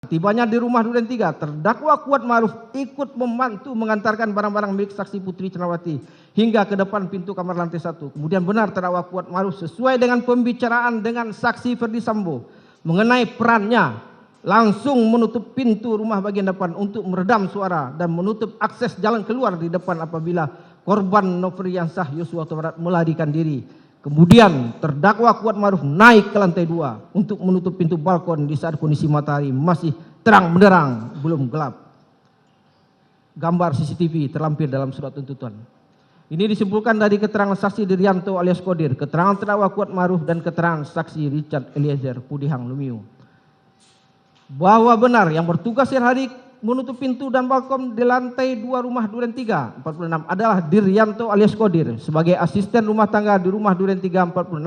Tibanya di rumah Duren 3, terdakwa Kuat Ma'ruf ikut membantu mengantarkan barang-barang milik saksi Putri Candrawati hingga ke depan pintu kamar lantai 1. Kemudian benar terdakwa Kuat Ma'ruf sesuai dengan pembicaraan dengan saksi Ferdi Sambo mengenai perannya langsung menutup pintu rumah bagian depan untuk meredam suara dan menutup akses jalan keluar di depan apabila korban Nofriansah Yosua Huta Barat melarikan diri. Kemudian terdakwa Kuat Ma'ruf naik ke lantai 2 untuk menutup pintu balkon di saat kondisi matahari masih terang benderang, belum gelap. Gambar CCTV terlampir dalam surat tuntutan. Ini disimpulkan dari keterangan saksi Diryanto alias Kodir, keterangan terdakwa Kuat Ma'ruf dan keterangan saksi Richard Eliezer Pudihang Lumiu, bahwa benar yang bertugas siang hari menutup pintu dan balkon di lantai 2 rumah Duren 3 46 adalah Diryanto alias Kodir sebagai asisten rumah tangga di rumah Duren 3 46.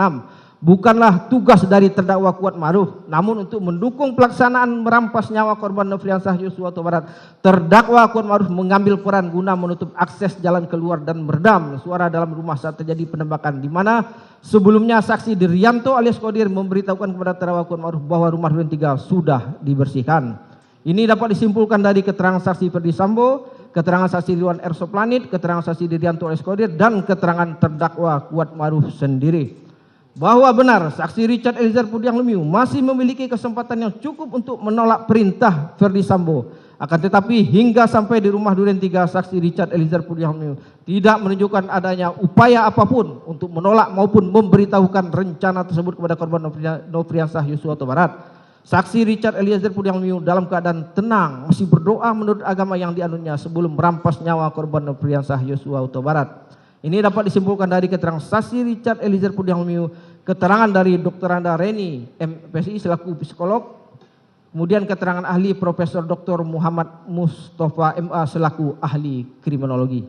Bukanlah tugas dari terdakwa Kuat Ma'ruf, namun untuk mendukung pelaksanaan merampas nyawa korban Nofriansah Yosua Huta Barat, terdakwa Kuat Ma'ruf mengambil peran guna menutup akses jalan keluar dan meredam suara dalam rumah saat terjadi penembakan, di mana sebelumnya saksi Diryanto alias Kodir memberitahukan kepada terdakwa Kuat Ma'ruf bahwa rumah Duren 3 sudah dibersihkan. Ini dapat disimpulkan dari keterangan saksi Ferdi Sambo, keterangan saksi Ridwan R. Soplanit, keterangan saksi Diryanto alias Kodir, dan keterangan terdakwa Kuat Ma'ruf sendiri, bahwa benar saksi Richard Eliezer Pudihang Lumiu masih memiliki kesempatan yang cukup untuk menolak perintah Ferdi Sambo. Akan tetapi hingga sampai di rumah Duren 3, saksi Richard Eliezer Pudihang Lumiu tidak menunjukkan adanya upaya apapun untuk menolak maupun memberitahukan rencana tersebut kepada korban Nofriansah Yosua Huta Barat. Saksi Richard Eliezer Pudihang Lumiu dalam keadaan tenang masih berdoa menurut agama yang dianutnya sebelum merampas nyawa korban Nofriansah Yosua Huta Barat. Ini dapat disimpulkan dari keterangan saksi Richard Eliezer Pudihang Lumiu, keterangan dari Dr. Anda Reni MPSI selaku psikolog, kemudian keterangan ahli Profesor Dr. Muhammad Mustafa MA selaku ahli kriminologi,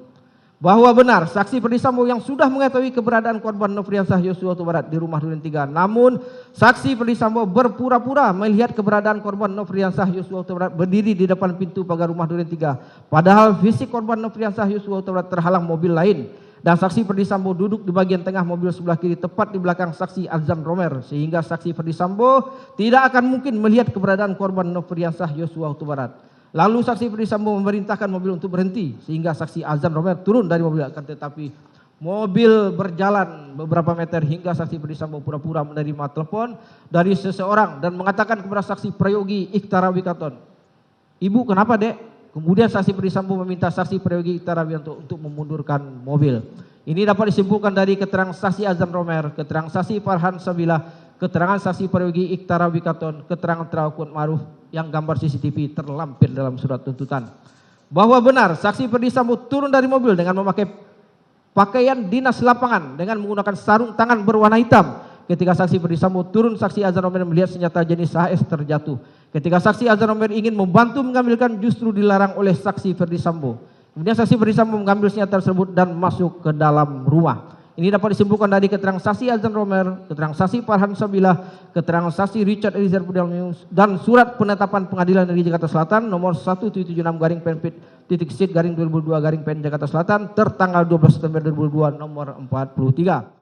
bahwa benar saksi Ferdi Sambo yang sudah mengetahui keberadaan korban Nofriansah Yosua Huta Barat di rumah Duren 3, namun saksi Ferdi Sambo berpura-pura melihat keberadaan korban Nofriansah Yosua Huta Barat berdiri di depan pintu pagar rumah Duren 3, padahal fisik korban Nofriansah Yosua Huta Barat terhalang mobil lain. Dan saksi Ferdi Sambo duduk di bagian tengah mobil sebelah kiri tepat di belakang saksi Azam Romer, sehingga saksi Ferdi Sambo tidak akan mungkin melihat keberadaan korban Nofriansah Yosua Huta Barat. Lalu saksi Ferdi Sambo memerintahkan mobil untuk berhenti sehingga saksi Azam Romer turun dari mobil, akan tetapi mobil berjalan beberapa meter hingga saksi Ferdi Sambo pura-pura menerima telepon dari seseorang dan mengatakan kepada saksi Prayogi Iktara Wikaton, "Ibu kenapa, Dek?" Kemudian saksi Ferdi Sambo meminta saksi Prayogi Iktara Wikaton untuk memundurkan mobil. Ini dapat disimpulkan dari keterangan saksi Azam Romer, keterangan saksi Farhan Sabilah, keterangan saksi Prayogi Iktara Wikaton, keterangan terdakwa Kuat Ma'ruf yang gambar CCTV terlampir dalam surat tuntutan, bahwa benar saksi Ferdi Sambo turun dari mobil dengan memakai pakaian dinas lapangan dengan menggunakan sarung tangan berwarna hitam. Ketika saksi Ferdi Sambo turun, saksi Azam Romer melihat senjata jenis HS terjatuh. Ketika saksi Azam Romer ingin membantu mengambilkan, justru dilarang oleh saksi Ferdi Sambo. Kemudian saksi Ferdi Sambo mengambil senjata tersebut dan masuk ke dalam rumah. Ini dapat disimpulkan dari keterangan saksi Azam Romer, keterangan saksi Farhan Sabilah, keterangan saksi Richard Eliezer Pudihang Lumiu, dan surat penetapan Pengadilan Negeri Jakarta Selatan nomor 1776/PN-2002/PN Jakarta Selatan tertanggal 12 September 2002 nomor 43.